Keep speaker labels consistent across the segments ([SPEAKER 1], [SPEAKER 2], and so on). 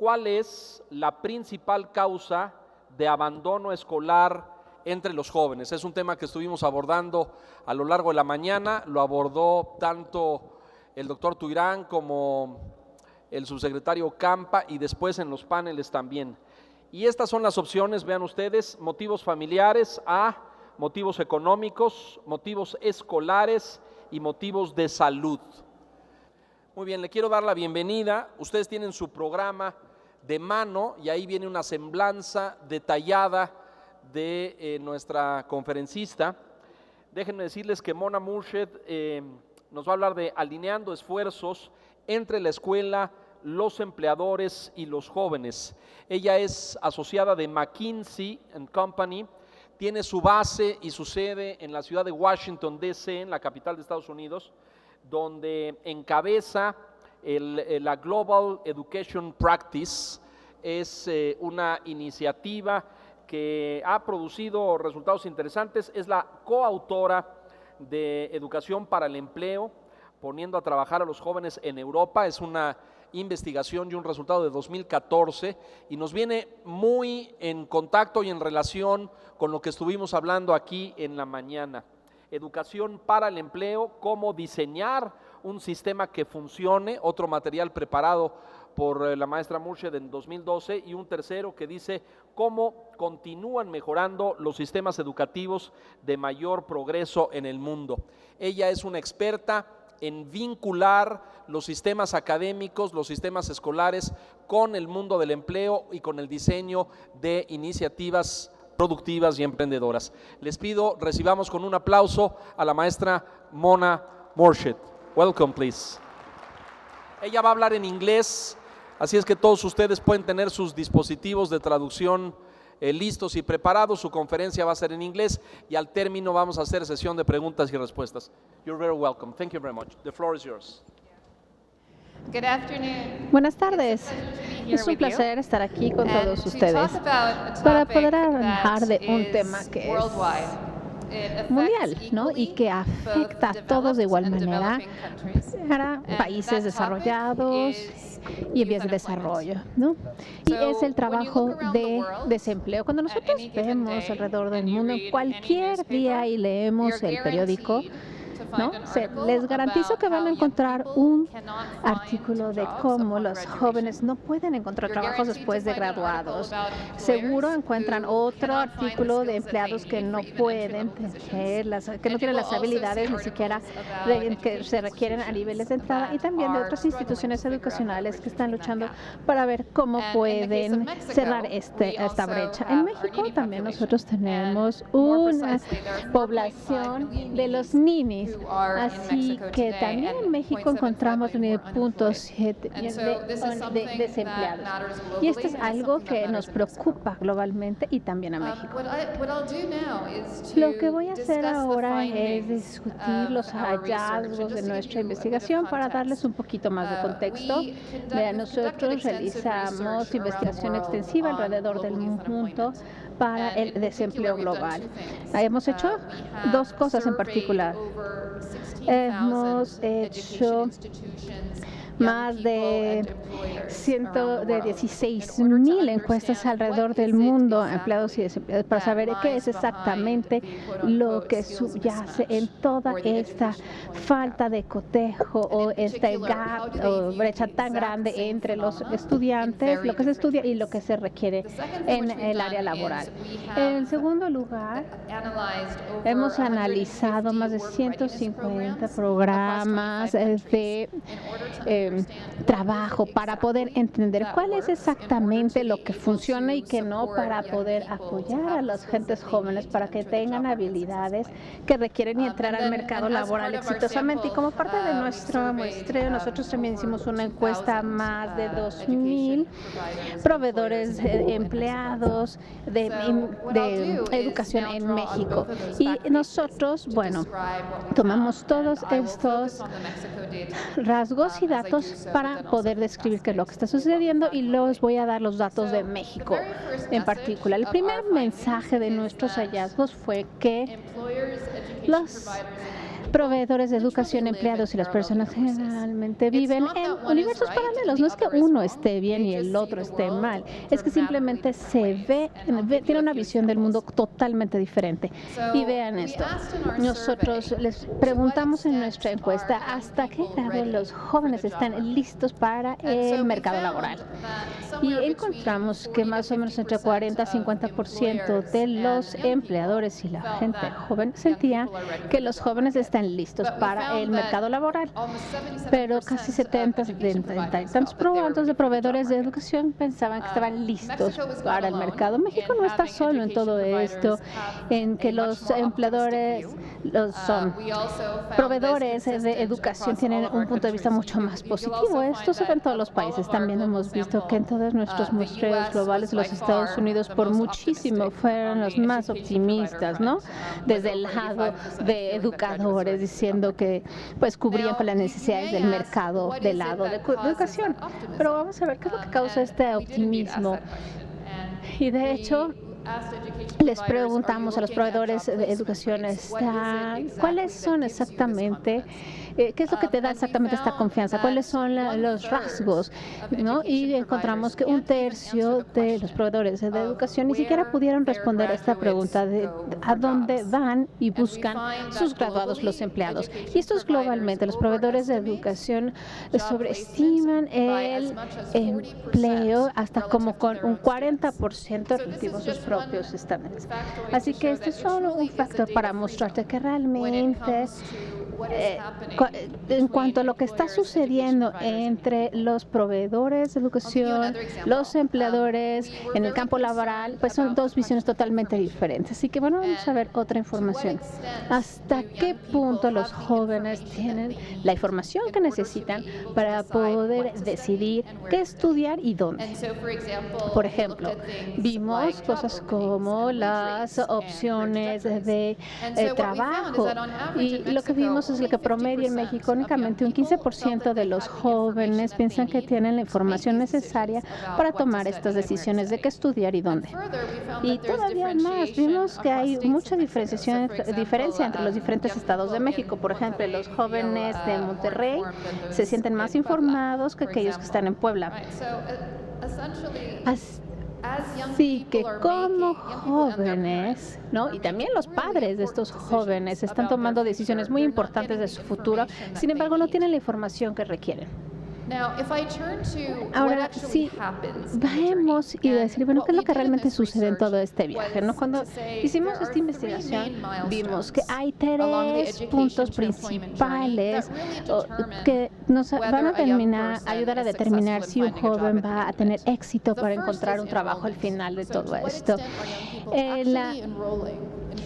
[SPEAKER 1] ¿cuál es la principal causa de abandono escolar entre los jóvenes? Es un tema que estuvimos abordando a lo largo de la mañana, lo abordó tanto el doctor Tuirán como el subsecretario Campa y después en los paneles también. Y estas son las opciones, vean ustedes: motivos familiares, A; motivos económicos, motivos escolares y motivos de salud. Muy bien, le quiero dar la bienvenida. Ustedes tienen su programa de mano y ahí viene una semblanza detallada de nuestra conferencista. Déjenme decirles que Mona Murshid nos va a hablar de alineando esfuerzos entre la escuela, los empleadores y los jóvenes. Ella es asociada de McKinsey & Company, tiene su base y su sede en la ciudad de Washington, D.C., en la capital de Estados Unidos, donde encabeza la Global Education Practice. Es una iniciativa que ha producido resultados interesantes. Es la coautora de Educación para el Empleo, poniendo a trabajar a los jóvenes en Europa. Es una investigación y un resultado de 2014 y nos viene muy en contacto y en relación con lo que estuvimos hablando aquí en la mañana. Educación para el empleo, cómo diseñar un sistema que funcione, otro material preparado por la maestra Murshid en 2012, y un tercero que dice cómo continúan mejorando los sistemas educativos de mayor progreso en el mundo. Ella es una experta en vincular los sistemas académicos, los sistemas escolares con el mundo del empleo y con el diseño de iniciativas productivas y emprendedoras. Les pido, recibamos con un aplauso a la maestra Mona Murshid. Welcome, please. Ella va a hablar en inglés, así es que todos ustedes pueden tener sus dispositivos de traducción listos y preparados. Su conferencia va a ser en inglés y al término vamos a hacer sesión de preguntas y respuestas. You're very welcome. Thank you very much. The floor is yours.
[SPEAKER 2] Good afternoon.
[SPEAKER 3] Buenas tardes. Es un placer estar aquí con todos ustedes para poder hablar de un tema que es mundial, ¿no? Y que afecta a todos de igual manera, para países desarrollados y en vías de desarrollo, ¿no? Y es el trabajo de desempleo. Cuando nosotros vemos alrededor del mundo, cualquier día y leemos el periódico, ¿no? Les garantizo que van a encontrar un artículo de cómo los jóvenes no pueden encontrar trabajos después de graduados. Seguro encuentran otro artículo de empleados que no pueden tener, que no tienen las habilidades ni siquiera que se requieren a niveles de entrada, y también de otras instituciones educacionales que están luchando para ver cómo pueden cerrar esta brecha. En México también nosotros tenemos una población de los ninis. Así que también en México encontramos 9.7 millones de desempleados. Y esto es algo que nos preocupa globalmente y también a México. Lo que voy a hacer ahora es discutir los hallazgos de nuestra investigación para darles un poquito más de contexto. Vean, nosotros realizamos investigación extensiva alrededor del mundo para el desempleo global. Hemos hecho dos cosas en particular. Hemos hecho más de 116,000 encuestas alrededor del mundo, empleados y desempleados, para saber qué es exactamente lo que subyace en toda esta falta de cotejo o este gap o brecha tan grande entre los estudiantes, lo que se estudia y lo que se requiere en el área laboral. En segundo lugar, hemos analizado más de 150 programas de trabajo para poder entender cuál es exactamente lo que funciona y que no, para poder apoyar a las gentes jóvenes para que tengan habilidades que requieren y entrar al mercado laboral exitosamente. Y como parte de nuestro muestreo, nosotros también hicimos una encuesta a más de 2,000 proveedores empleados de educación en México. Y nosotros, bueno, tomamos todos estos rasgos y datos para poder describir qué es lo que está sucediendo, y luego les voy a dar los datos de México en particular. El primer mensaje de nuestros hallazgos fue que los proveedores de educación, empleados y las personas generalmente viven en universos paralelos. No es que uno esté bien y el otro esté mal, es que simplemente tiene una visión del mundo totalmente diferente. Y vean esto, nosotros les preguntamos en nuestra encuesta hasta qué grado los jóvenes están listos para el mercado laboral. Y encontramos que más o menos entre 40 y 50% de los empleadores y la gente joven sentía que los jóvenes están listos para el mercado laboral. Pero casi 70 y tantos de proveedores de educación pensaban que estaban listos para el mercado. México no está solo en todo esto, en que los empleadores, los proveedores de educación tienen un punto de vista mucho más positivo. Esto se ve en todos los países. También hemos visto que en todos nuestros muestreos globales los Estados Unidos por muchísimo fueron los más optimistas, ¿no? Desde el lado de educadores diciendo que pues cubrían con las necesidades del mercado del lado de educación. Pero vamos a ver qué es lo que causa este optimismo. Y de hecho, les preguntamos a los proveedores de educación cuáles son exactamente, qué es lo que te da exactamente esta confianza, cuáles son los rasgos, ¿no? Y encontramos que un tercio de los proveedores de educación ni siquiera pudieron responder a esta pregunta de a dónde van y buscan sus graduados los empleados. Y esto es globalmente. Los proveedores de educación sobreestiman el empleo hasta como con un 40% relativo a sus propios estándares. Así que este es solo un factor para mostrarte que realmente en cuanto a lo que está sucediendo entre los proveedores de educación, los empleadores en el campo laboral, pues son dos visiones totalmente diferentes. Así que bueno, vamos a ver otra información. ¿Hasta qué punto los jóvenes tienen la información que necesitan para poder decidir qué estudiar y dónde? Por ejemplo, vimos cosas como las opciones de trabajo, y lo que vimos es que promedio en México únicamente un 15% de los jóvenes piensan que tienen la información necesaria para tomar estas decisiones de qué estudiar y dónde. Y todavía más, vimos que hay mucha diferencia entre los diferentes estados de México. Por ejemplo, los jóvenes de Monterrey se sienten más informados que aquellos que están en Puebla. Así que como jóvenes, ¿no? Y también los padres de estos jóvenes están tomando decisiones muy importantes de su futuro, sin embargo no tienen la información que requieren. Ahora, si vemos y decir, bueno, ¿qué es lo que realmente sucede en todo este viaje? ¿No? Cuando hicimos esta investigación, vimos que hay 3 puntos principales que nos van a ayudar a determinar si un joven va a tener éxito para encontrar un trabajo al final de todo esto.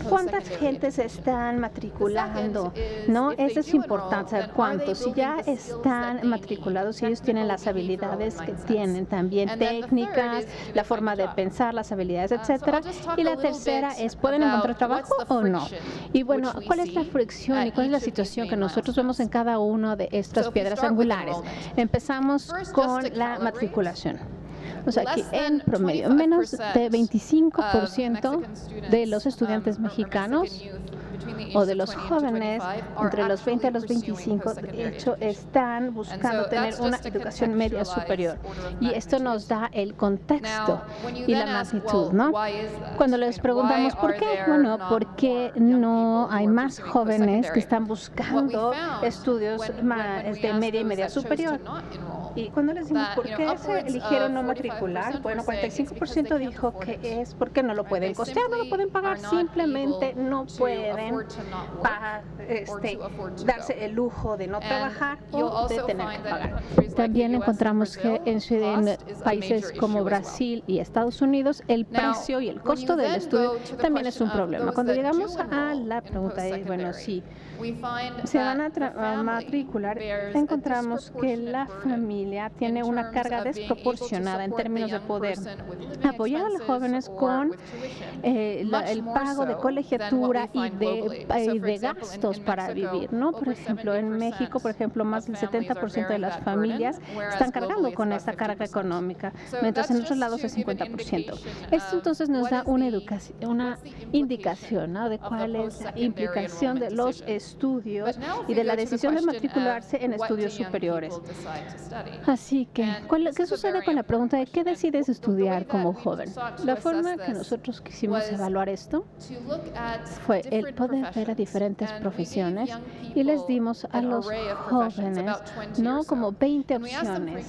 [SPEAKER 3] ¿Cuántas gentes se están matriculando? ¿No? Eso es importante, saber cuántos. Si ya están matriculados, si ellos tienen las habilidades que tienen, también técnicas, la forma de pensar, las habilidades, etcétera. Y la tercera es, ¿pueden encontrar trabajo o no? Y bueno, ¿cuál es la fricción y cuál es la situación que nosotros vemos en cada una de estas piedras angulares? Empezamos con la matriculación. O sea, que en promedio, menos de 25% de los estudiantes mexicanos o de los jóvenes entre los 20 a los 25, de hecho, están buscando tener una educación media superior. Y esto nos da el contexto y la magnitud, ¿no? Cuando les preguntamos por qué, bueno, porque no hay más jóvenes que están buscando estudios de media y media superior. Y cuando les decimos por qué se eligieron no matricular, bueno, 45% dijo que es porque no lo pueden costear, no lo pueden pagar, simplemente no pueden darse el lujo de no trabajar o de tener que pagar. También encontramos que en países como Brasil y Estados Unidos, el precio y el costo del estudio también es un problema. Cuando llegamos a la pregunta de, bueno, si se van a matricular, encontramos que la familia tiene una carga desproporcionada en términos de poder apoyar a los jóvenes con el pago de colegiatura y de gastos cómodos para vivir, ¿no? Por ejemplo, en México, por ejemplo, más del 70% de las familias están cargando con esta carga económica, mientras en otros lados es 50%. Esto entonces nos da una indicación, ¿no?, de cuál es la implicación de los estudios y de la decisión de matricularse en estudios superiores. Así que, ¿qué sucede con la pregunta de qué decides estudiar como joven? La forma que nosotros quisimos evaluar esto fue el poder ver a diferentes profesiones y les dimos a los jóvenes, ¿no?, como 20 opciones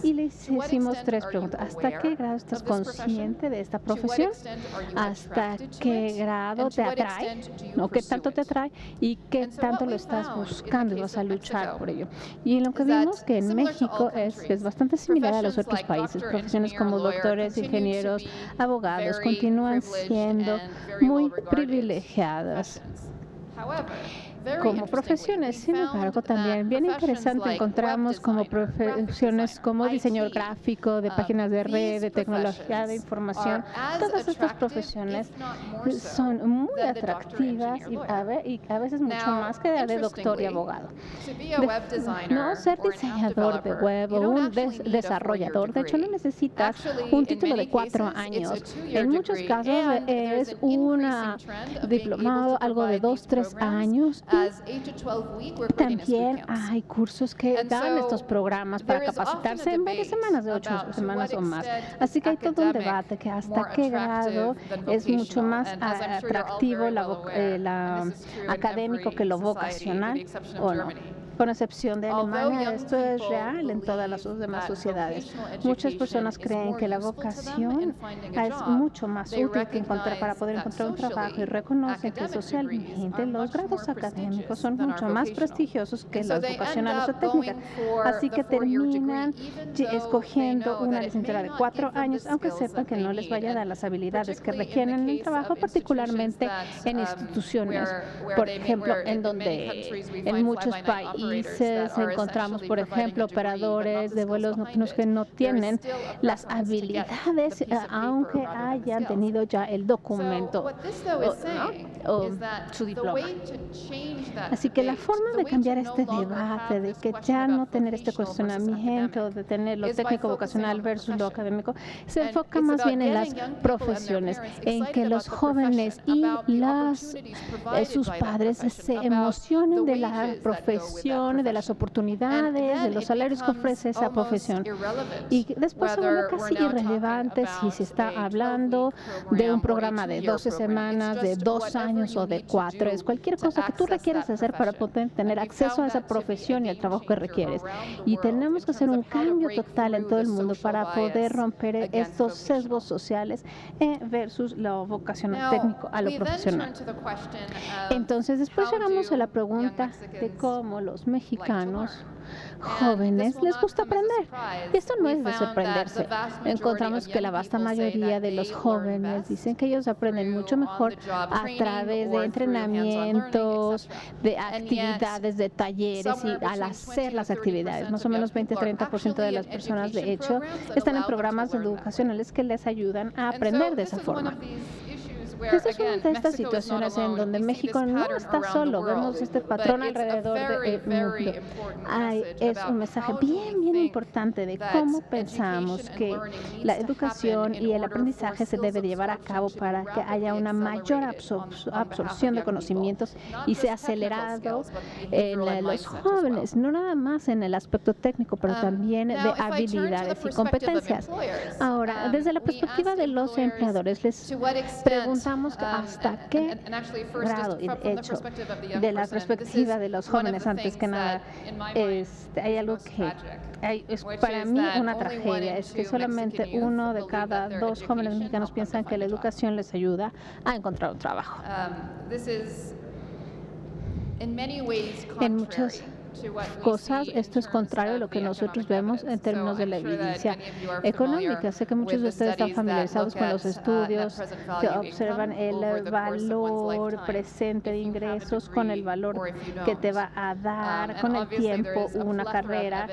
[SPEAKER 3] y les hicimos 3 preguntas. ¿Hasta qué grado estás consciente de esta profesión? ¿Hasta qué grado te atrae? ¿No? ¿Qué tanto te atrae? ¿Y qué tanto lo estás buscando y vas a luchar por ello? Y lo que vimos que en México es bastante similar a los otros países. Profesiones como doctores, ingenieros, abogados continúan siendo muy privilegiadas como profesiones. Sin embargo, también bien interesante encontramos como profesiones como diseño gráfico, de páginas de red, de tecnología de información. Todas estas profesiones son muy atractivas y a veces mucho más que la de doctor y abogado. No ser diseñador de web o un desarrollador, de hecho no necesitas un título de 4 años. En muchos casos es un diplomado, algo de 2-3 años. También hay cursos que dan estos programas para capacitarse en varias semanas, de 8 semanas o más. Así que hay todo un debate que hasta qué grado es mucho más atractivo la académico que lo vocacional o no. Con excepción de Alemania, esto es real en todas las demás sociedades. Muchas personas creen que la vocación es mucho más útil que para poder encontrar un trabajo y reconocen que socialmente los grados académicos son mucho más prestigiosos que los vocacionales o técnicas. Así que terminan escogiendo una licenciatura de 4 años, aunque sepan que no les vaya a dar las habilidades que requieren en el trabajo, particularmente en instituciones, por ejemplo, en donde en muchos países encontramos, por ejemplo, operadores de vuelos nocturnos que no tienen las habilidades, aunque hayan tenido ya el documento o su diploma. Así que la forma de cambiar este debate, de que ya no tener este cuestionamiento, de tener lo técnico vocacional versus lo académico, se enfoca más bien en las profesiones, en que los jóvenes y sus padres se emocionen de la profesión, de las oportunidades, de los salarios que ofrece esa profesión. Y después se vuelve casi irrelevante si se está hablando de un programa de 12 semanas, de 2 años o de 4. Es cualquier cosa que tú requieras hacer para poder tener acceso a esa profesión y al trabajo que requieres. Y tenemos que hacer un cambio total en todo el mundo para poder romper estos sesgos sociales versus lo vocacional técnico a lo profesional. Entonces, después llegamos a la pregunta de cómo los mexicanos jóvenes les gusta aprender. Y esto no es de sorprenderse. Encontramos que la vasta mayoría de los jóvenes dicen que ellos aprenden mucho mejor a través de entrenamientos, de actividades, de talleres y al hacer las actividades. Más o menos 20-30% de las personas, de hecho, están en programas educacionales que les ayudan a aprender de esa forma. Esta es una de estas situaciones en donde México no está solo. Vemos este patrón alrededor del mundo. Es un mensaje bien importante de cómo pensamos que la educación y el aprendizaje se debe llevar a cabo para que haya una mayor absorción de conocimientos y sea acelerado en los jóvenes, no nada más en el aspecto técnico, pero también de habilidades y competencias. Ahora, desde la perspectiva de los empleadores, les preguntamos hasta qué grado, y de hecho, de la perspectiva de los jóvenes, antes que nada, hay algo que es para mí una tragedia, es que solamente 1 de cada 2 jóvenes mexicanos piensan que la educación les ayuda a encontrar un trabajo. En muchos cosas. Esto es contrario a lo que nosotros vemos en términos de la evidencia económica. Sé que muchos de ustedes están familiarizados con los estudios que observan el valor presente de ingresos con el valor que te va a dar con el tiempo una carrera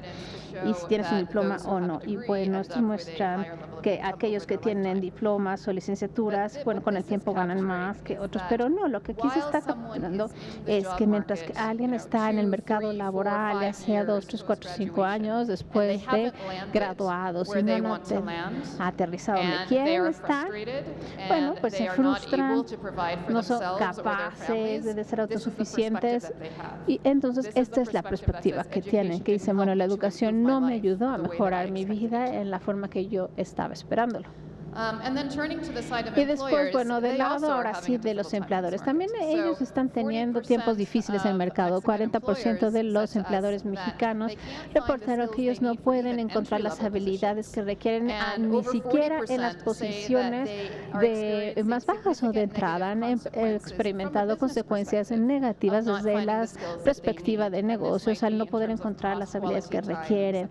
[SPEAKER 3] y si tienes un diploma o no. Y bueno, esto muestra que aquellos que tienen diplomas o licenciaturas, bueno, con el tiempo ganan más que otros, pero no, lo que aquí se está capturando es que mientras que alguien está en el mercado laboral, ya sea 2, 3, 4, 5 años después de graduados y no han aterrizado donde quieren estar, bueno, pues se frustran, no son capaces de ser autosuficientes y entonces esta es la perspectiva que tienen, que dicen, bueno, la educación no me ayudó a mejorar mi vida en la forma que yo estaba esperándolo. Y después, bueno, del lado ahora sí de los empleadores. También ellos están teniendo tiempos difíciles en el mercado. 40% de los empleadores mexicanos reportaron que ellos no pueden encontrar las habilidades que requieren ni siquiera en las posiciones de más bajas o de entrada. Han experimentado consecuencias negativas desde la perspectiva de negocios al no poder encontrar las habilidades que requieren.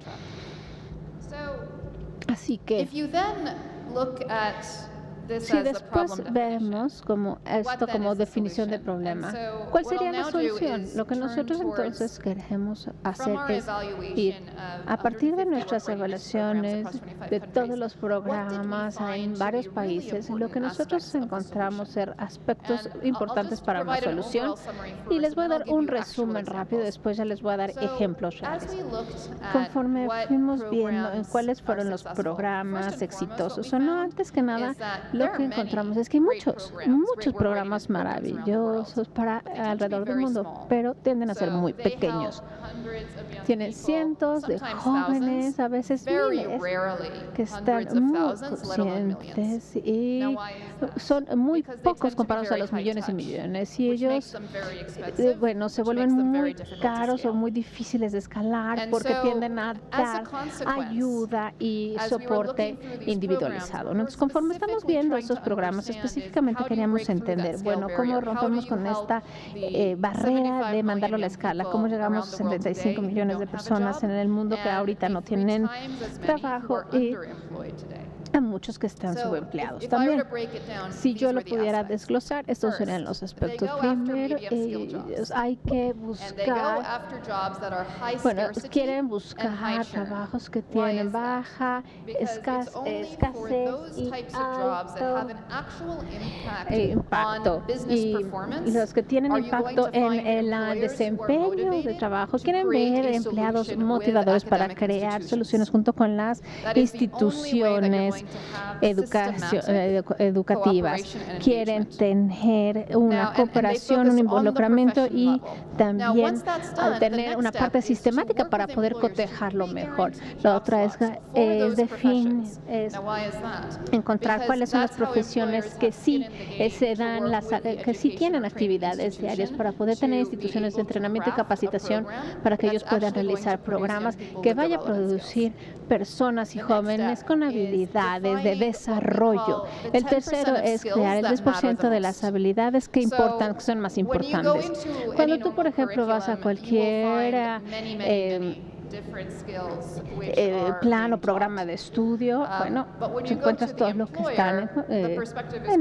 [SPEAKER 3] Así que si después vemos como esto como definición de problema, ¿cuál sería la solución? Lo que nosotros entonces queremos hacer es ir a partir de nuestras evaluaciones de todos los programas en varios países, lo que nosotros encontramos ser aspectos importantes para una solución. Y les voy a dar un resumen rápido, después ya les voy a dar ejemplos reales. Conforme fuimos viendo en cuáles fueron los programas exitosos o no, antes que nada, lo que encontramos es que hay muchos programas maravillosos para alrededor del mundo, pero tienden a ser muy pequeños. Tienen cientos de jóvenes, a veces miles, que están muy conscientes y son muy pocos comparados a los millones y millones. Y ellos, bueno, se vuelven muy caros o muy difíciles de escalar porque tienden a dar ayuda y soporte individualizado. Entonces, conforme estamos viendo estos programas, específicamente queríamos entender, bueno, cómo rompemos con esta barrera de mandarlo a la escala, cómo llegamos a 75 millones de personas en el mundo que ahorita no tienen trabajo y a muchos que están subempleados también. Si yo lo pudiera desglosar, estos serían los aspectos. Primero, hay que buscar, bueno, quieren buscar trabajos que tienen baja escasez y alto impacto. Y los que tienen impacto en el desempeño de trabajo quieren ver empleados motivadores para crear soluciones junto con las instituciones educativas. Quieren tener una cooperación, un involucramiento y también tener una parte sistemática para poder cotejarlo mejor. La otra es encontrar cuáles son las profesiones que sí se dan, que sí tienen actividades diarias para poder tener instituciones de entrenamiento y capacitación para que ellos puedan realizar programas que vaya a producir personas y jóvenes con habilidades de desarrollo. El tercero es crear el 10% de las habilidades que son más importantes. Cuando tú, por ejemplo, vas a cualquier plan o programa de estudio, bueno, te encuentras todo lo que están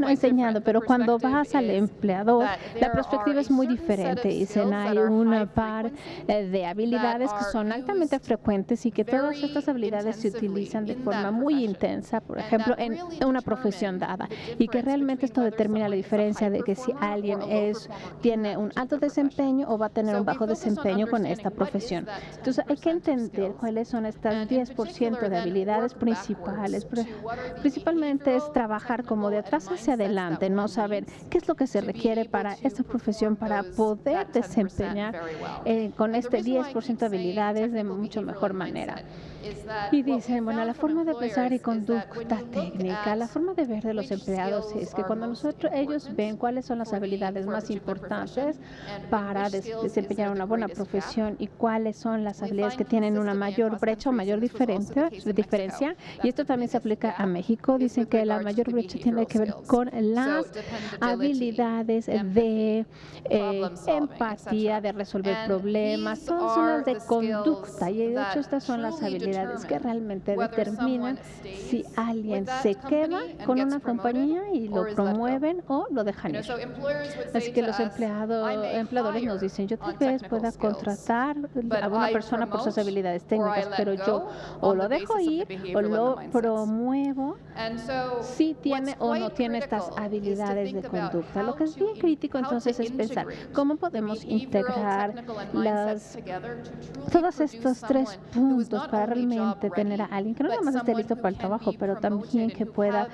[SPEAKER 3] enseñando, pero cuando vas al empleador, la perspectiva es muy diferente. Dicen, hay una par de habilidades que son altamente frecuentes y que todas estas habilidades se utilizan de forma muy intensa, por ejemplo, en una profesión dada, y que realmente esto determina la diferencia de que si alguien tiene un alto desempeño o va a tener un bajo desempeño con esta profesión. Entonces, hay que entender cuáles son estas 10% de habilidades principales. Principalmente es trabajar como de atrás hacia adelante, no saber qué es lo que se requiere para esta profesión para poder desempeñar con este 10% de habilidades de mucho mejor manera. Y dicen, bueno, la forma de pensar y conducta técnica, la forma de ver de los empleados es que cuando ellos ven cuáles son las habilidades más importantes para desempeñar una buena profesión y cuáles son las habilidades que tienen una mayor brecha o mayor diferencia, y esto también se aplica a México. Dicen que la mayor brecha tiene que ver con las habilidades de empatía, de resolver problemas, todas son las de conducta, y de hecho estas son las habilidades que realmente determinan si alguien se queda con una compañía y lo promueven o lo dejan ir. Así que los empleadores nos dicen, yo tal vez pueda contratar a una persona por sus habilidades técnicas, pero yo o lo dejo ir o lo promuevo si tiene o no tiene estas habilidades de conducta. Lo que es bien crítico entonces es pensar cómo podemos integrar todos estos 3 puntos para realmente tener a alguien que no nada más esté listo para el trabajo, pero también que pueda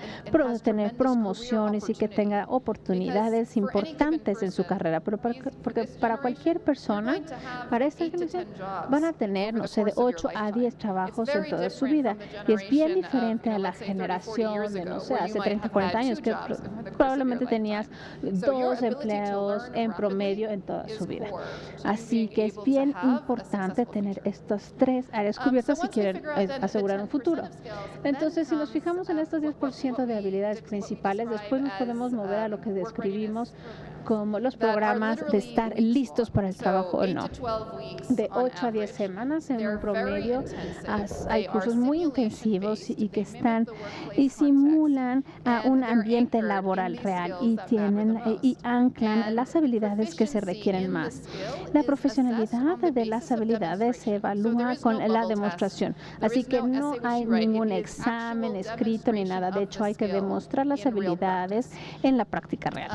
[SPEAKER 3] tener promociones y que tenga oportunidades importantes en su carrera. Pero porque para cualquier persona, para esta generación, van a tener, no sé, de 8 a 10 trabajos en toda su vida. Y es bien diferente a la generación de, no sé, hace 30, 40 años, que probablemente tenías 2 empleos en promedio en toda su vida. Así que es bien importante tener estas 3 áreas cubiertas si quieren asegurar un futuro. Entonces, si nos fijamos en estos 10% de habilidades principales, después nos podemos mover a lo que describimos como los programas de estar listos para el trabajo o no. De 8 a 10 semanas en un promedio hay cursos muy intensivos y que están y simulan a un ambiente laboral real y anclan las habilidades que se requieren más. La profesionalidad de las habilidades se evalúa con la demostración, así que no hay ningún examen escrito ni nada. De hecho, hay que demostrar las habilidades en la práctica real.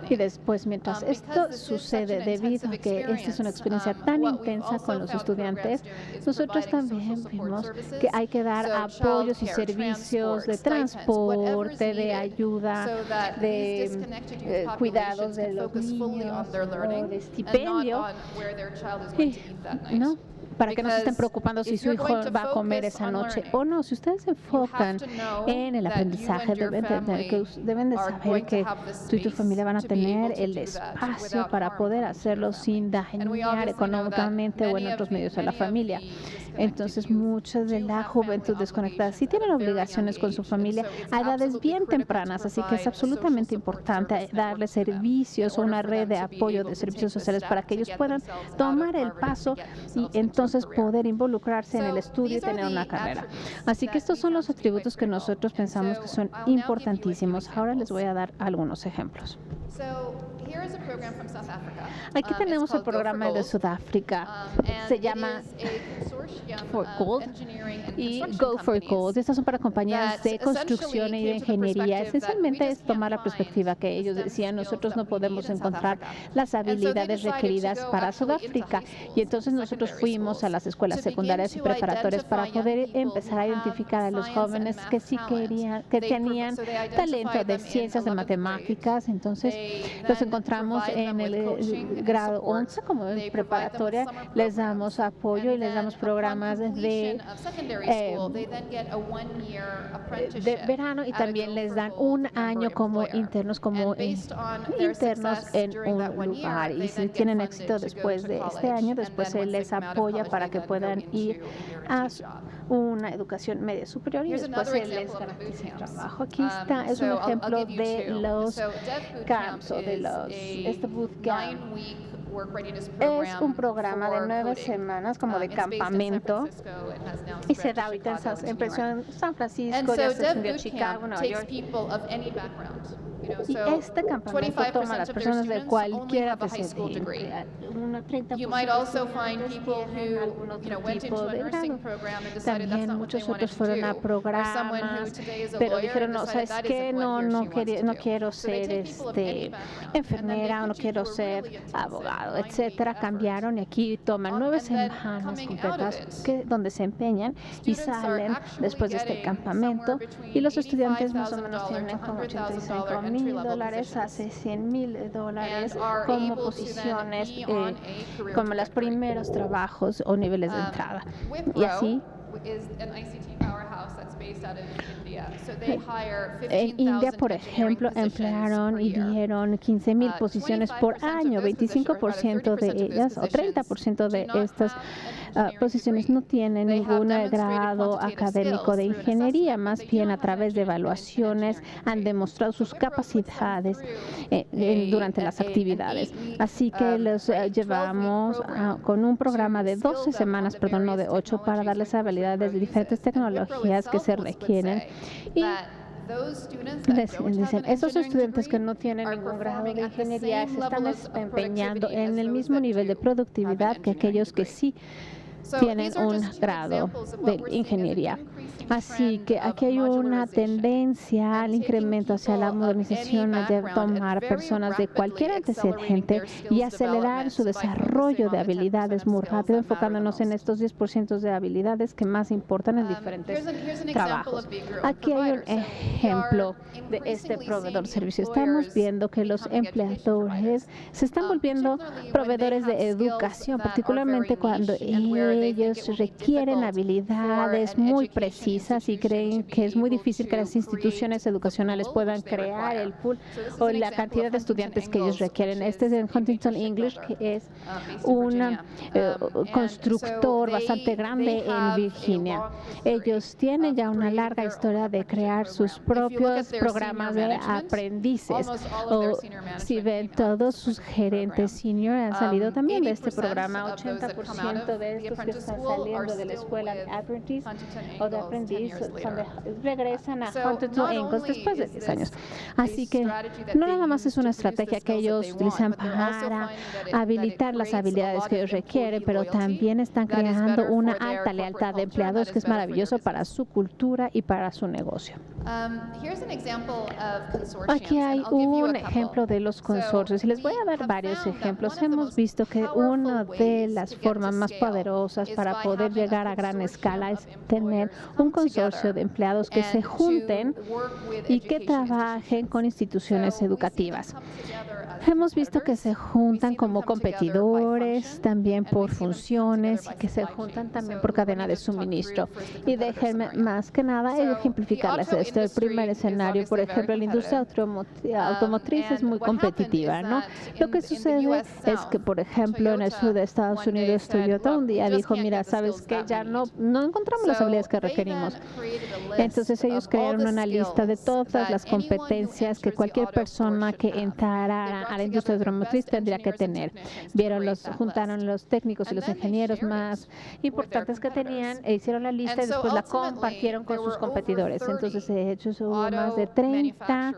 [SPEAKER 3] Y después, mientras esto sucede, debido a que esta es una experiencia tan intensa con los estudiantes, nosotros también vimos que hay que dar apoyos y servicios de transporte, de ayuda, de cuidados de los niños, o de estipendio, ¿no? Para que no se estén preocupando si su hijo va a comer esa noche o no. Si ustedes se enfocan en el aprendizaje, deben de saber que tú y tu familia van a tener el espacio para poder hacerlo sin dañar económicamente o en otros medios a la familia. Entonces, mucha de la juventud desconectada sí tienen obligaciones con su familia a edades bien tempranas, así que es absolutamente importante darles servicios o una red de apoyo de servicios sociales para que ellos puedan tomar el paso y entonces poder involucrarse en el estudio y tener una carrera. Así que estos son los atributos que nosotros pensamos que son importantísimos. Ahora les voy a dar algunos ejemplos. Aquí tenemos el programa de Sudáfrica. Se llama For Gold y Go for Gold. Estas son para compañías de construcción y de ingeniería. Esencialmente es tomar la perspectiva que ellos decían, nosotros no podemos encontrar las habilidades requeridas para Sudáfrica. Y entonces nosotros fuimos a las escuelas secundarias y preparatorias para poder empezar a identificar a los jóvenes que sí querían, que tenían talento de ciencias, de matemáticas. Entonces los encontramos en el grado 11 como en preparatoria, les damos apoyo y les damos programas de verano, y también les dan un año como internos en un lugar, y si tienen éxito después de este año, después se les apoya para que puedan ir a una educación media superior y después se les garantiza el trabajo. Aquí está, es un ejemplo de los camps o de este bootcamp. Es un programa de 9 semanas como de campamento y se da ahorita en San Francisco, ya se extendió a Chicago, Nueva York. Y este campamento toma a las personas de cualquier descendencia, una 30% tienen algún otro tipo de grado. También muchos otros fueron a programas, pero dijeron, no, ¿sabes qué? No quiero ser enfermera o no quiero ser abogado, etcétera. Cambiaron y aquí toman 9 semanas completas donde se empeñan y salen después de este campamento, y los estudiantes más o menos tienen como $85,000 a $100,000 como posiciones, como los primeros trabajos o niveles de entrada. Y así En India, por ejemplo, emplearon y dieron 15,000 posiciones por año. 25% de ellas o 30% de estas posiciones no tienen ningún grado académico de ingeniería, más bien a través de evaluaciones han demostrado sus capacidades durante las actividades. Así que los llevamos con un programa de 12 semanas, perdón, no de 8, para darles habilidades de diferentes tecnologías que se requieren. Y dicen, esos estudiantes que no tienen ningún grado de ingeniería se están desempeñando en el mismo nivel de productividad que aquellos que sí tienen un grado de ingeniería. Así que aquí hay una tendencia al incremento hacia la modernización de tomar personas de cualquier antecedente y acelerar su desarrollo de habilidades muy rápido, enfocándonos en estos 10% de habilidades que más importan en diferentes trabajos. Aquí hay un ejemplo de este proveedor de servicio. Estamos viendo que los empleadores se están volviendo proveedores de educación, particularmente cuando ellos requieren habilidades muy precisas y creen que es muy difícil que las instituciones educacionales puedan crear el pool o la cantidad de estudiantes que ellos requieren. Este es en Huntington English, que es un constructor bastante grande en Virginia. Ellos tienen ya una larga historia de crear sus propios programas de aprendices. O si ven, todos sus gerentes senior han salido también de este programa. 80% de estos que están saliendo de la escuela de aprendiz o de aprendiz regresan a Huntington Ingalls después de 10 años. Así que no nada más es una estrategia que ellos utilizan para habilitar las habilidades que ellos requieren, pero también están creando una alta lealtad de empleados, que es maravilloso para su cultura y para su negocio. Aquí hay un ejemplo de los consorcios y les voy a dar varios ejemplos. Hemos visto que una de las formas más poderosas para poder llegar a gran escala es tener un consorcio de empleados que se junten y que trabajen con instituciones educativas. Hemos visto que se juntan como competidores, también por funciones, y que se juntan también por cadena de suministro. Y déjenme más que nada ejemplificarles esto. El primer escenario, por ejemplo, la industria automotriz es muy competitiva, ¿no? Lo que sucede es que, por ejemplo, en el sur de Estados Unidos, Toyota un día dijo, mira, sabes que ya no encontramos las habilidades que requerimos. Entonces ellos crearon una lista de todas las competencias que cualquier persona que entrara a la industria automotriz tendría que tener. Juntaron los técnicos y los ingenieros más importantes que tenían e hicieron la lista y después la compartieron con sus competidores. Entonces, de hecho, hubo más de 30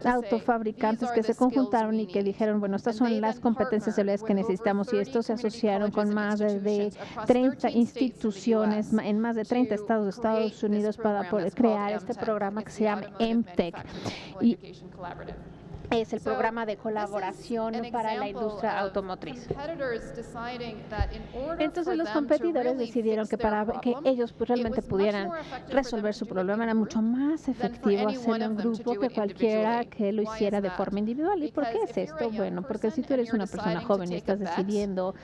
[SPEAKER 3] autofabricantes que se conjuntaron y que dijeron, bueno, estas son las competencias que necesitamos, y estos se asociaron con más de 30 instituciones en más de 30 estados de Estados Unidos para poder crear este programa que se llama MTech. Y es el programa de colaboración para la industria automotriz. Entonces los competidores decidieron que para que ellos realmente pudieran resolver su problema era mucho más efectivo hacerlo en grupo que cualquiera que lo hiciera de forma individual. ¿Y por qué es esto? Bueno, porque si tú eres una persona joven y estás decidiendo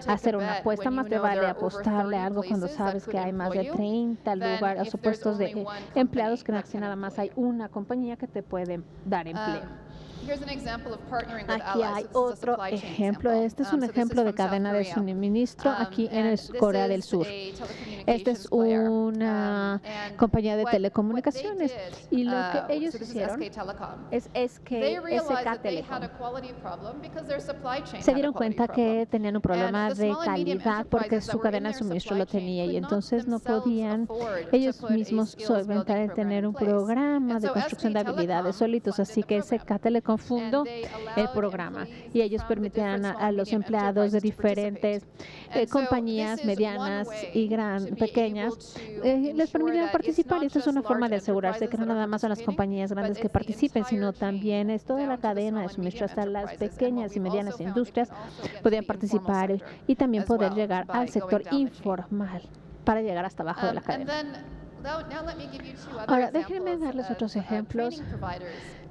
[SPEAKER 3] hacer una apuesta, más te vale apostarle a algo cuando sabes que hay más de 30 lugares o puestos de empleados, que nada más hay una compañía que te puede dar empleo. Aquí hay otro ejemplo. Este es un ejemplo de cadena de suministro aquí en Corea del Sur. Esta es una compañía de telecomunicaciones y lo que ellos hicieron es que SK Telecom se dieron cuenta que tenían un problema de calidad porque su cadena de suministro lo tenía, y entonces no podían ellos mismos solventar el tener un programa de construcción de habilidades solitos. Así que SK Telecom fundó el programa y ellos permitían a los empleados de diferentes compañías medianas y pequeñas, les permitieron participar. Y esto es una forma de asegurarse que no nada más son las compañías grandes que participen, sino también es toda la cadena de suministro, hasta las pequeñas y medianas industrias podían participar y también poder llegar al sector informal para llegar hasta abajo de la cadena. Ahora, déjenme darles otros ejemplos